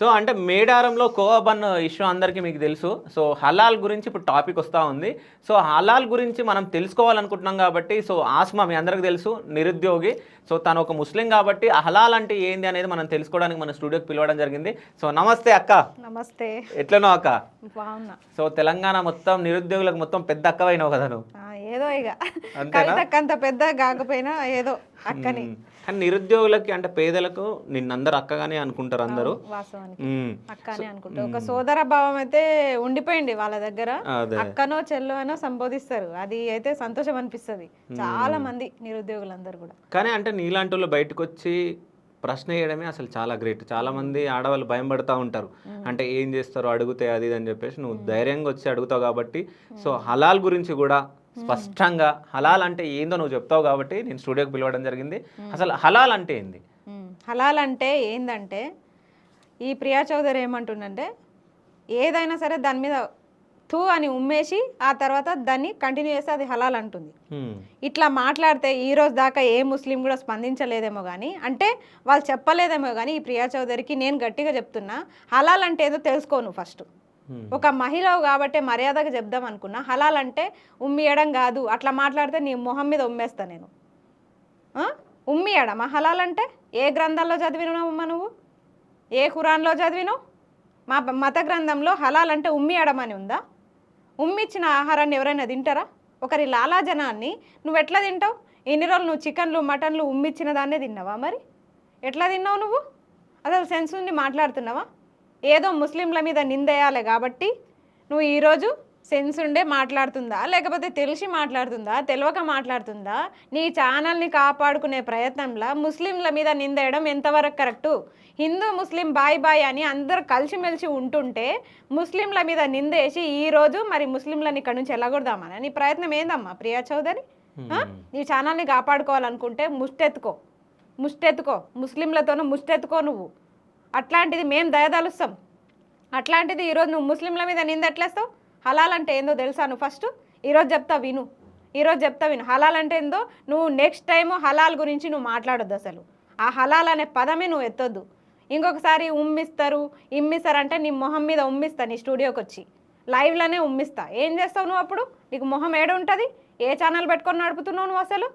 So అంటే మేడారంలో khoa bun issue అందరికీ మీకు తెలుసు. సో హలాల్ గురించి ఇప్పుడు టాపిక్ వస్తూ ఉంది. సో హలాల్ గురించి మనం తెలుసుకోవాలనుకుంటున్నాం కాబట్టి సో ఆస్మా మీ అందరికీ తెలుసు నిరుద్యోగి. సో తను ఒక ముస్లిం కాబట్టి హలాల్ అంటే ఏంది అనేది మనం తెలుసుకోవడానికి మన స్టూడియోకి పిలవడం జరిగింది. సో నమస్తే అక్క. నమస్తే. ఎట్లనో అక్క? బాగున్నా. సో తెలంగాణ మొత్తం నిరుద్యోగులకు మొత్తం పెద్ద అక్కవైనావు కదా నువ్వు? ఏదో ఇక కవితకంత పెద్ద కాకపోయినా ఏదో అక్కని. కానీ నిరుద్యోగులకి అంటే పేదలకు నిన్నందరూ అక్కగానే అనుకుంటారు అందరూ. వాస్తవానికి అక్కనే అనుకుంటారు. ఒక సోదర భావం అయితే ఉండిపోయింది వాళ్ళ దగ్గర. అక్కనో చెల్లో అనో సంబోధిస్తారు. అది అయితే సంతోషం అనిపిస్తుంది చాలా మంది నిరుద్యోగులందరూ కూడా. కానీ అంటే నీలాంటి వాళ్ళు బయటకు వచ్చి ప్రశ్న వేయడమే అసలు చాలా గ్రేట్. చాలా మంది ఆడవాళ్ళు భయం పడుతూ ఉంటారు, అంటే ఏం చేస్తారో అడిగితే అది ఇది అని చెప్పేసి. నువ్వు ధైర్యంగా వచ్చి అడుగుతావు కాబట్టి సో హలాల్ గురించి కూడా స్పష్టంగా హలాల్ అంటే ఏందో నువ్వు చెప్తావు కాబట్టి నేను స్టూడియోకి పిలవడం జరిగింది. అసలు హలాల్ అంటే ఏంది? హలాల్ అంటే ఏందంటే ఈ ప్రియా చౌదరి ఏమంటుందంటే ఏదైనా సరే దాని మీద థూ అని ఉమ్మేసి ఆ తర్వాత దాన్ని కంటిన్యూ చేస్తే అది హలాల్ అంటుంది. ఇట్లా మాట్లాడితే ఈ రోజు దాకా ఏ ముస్లిం కూడా స్పందించలేదేమో కానీ, అంటే వాళ్ళు చెప్పలేదేమో కానీ ఈ ప్రియా చౌదరికి నేను గట్టిగా చెప్తున్నా, హలాల్ అంటే ఏదో తెలుసుకోను ఫస్ట్. ఒక మహిళవు కాబట్టి మర్యాదగా చెప్దాం అనుకున్నా. హలాల్ అంటే ఉమ్మియడం కాదు, అట్లా మాట్లాడితే నీ మొహం మీద ఉమ్మేస్తా నేను. ఉమ్మియడమా హలాల్ అంటే? ఏ గ్రంథాల్లో చదివినావమ్మా నువ్వు? ఏ ఖురాన్లో చదివినావు? మా మత గ్రంథంలో హలాల్ అంటే ఉమ్మియడం అని ఉందా? ఉమ్మిచ్చిన ఆహారాన్ని ఎవరైనా తింటారా? ఒకరి లాలాజనాన్ని నువ్వు ఎట్లా తింటావు? ఇన్ని రోజులు నువ్వు చికెన్లు మటన్లు ఉమ్మిచ్చిన దాన్నే తిన్నావా? మరి ఎట్లా తిన్నావు నువ్వు? అసలు సెన్స్ ఉండి మాట్లాడుతున్నావా? ఏదో ముస్లింల మీద నిందేయాలి కాబట్టి నువ్వు ఈరోజు సెన్స్ ఉండే మాట్లాడుతుందా, లేకపోతే తెలిసి మాట్లాడుతుందా, తెలియక మాట్లాడుతుందా? నీ ఛానల్ని కాపాడుకునే ప్రయత్నంలో ముస్లింల మీద నిందేయడం ఎంతవరకు కరెక్టు? హిందూ ముస్లిం బాయ్ బాయ్ అని అందరు కలిసిమెలిసి ఉంటుంటే ముస్లింల మీద నిందేసి ఈరోజు మరి ముస్లింలని ఇక్కడ నుంచి వెళ్ళగొడదామని నీ ప్రయత్నం ఏందమ్మా ప్రియా చౌదరి? నీ ఛానల్ని కాపాడుకోవాలనుకుంటే ముష్టెత్తుకో ముస్లింలతోనూ ముష్టెత్తుకో నువ్వు. అట్లాంటిది మేము దయదలుస్తాం. అట్లాంటిది ఈరోజు నువ్వు ముస్లింల మీద నింద ఎట్లేస్తావు? హలాల్ అంటే ఏందో తెలుసా నువ్వు ఫస్ట్? ఈరోజు చెప్తా విను. హలాల్ అంటే ఏందో నువ్వు నెక్స్ట్ టైము హలాల్ గురించి నువ్వు మాట్లాడొద్దు. అసలు ఆ హలాల్ అనే పదమే నువ్వు ఎత్తొద్దు. ఇంకొకసారి ఇమ్మిస్తారు అంటే నీ మొహం మీద ఉమ్మిస్తా. నీ స్టూడియోకి వచ్చి లైవ్లోనే ఉమ్మిస్తా. ఏం చేస్తావు నువ్వు అప్పుడు? నీకు మొహం ఏడ ఉంటుంది? ఏ ఛానల్ పెట్టుకొని నడుపుతున్నావు నువ్వు? అసలు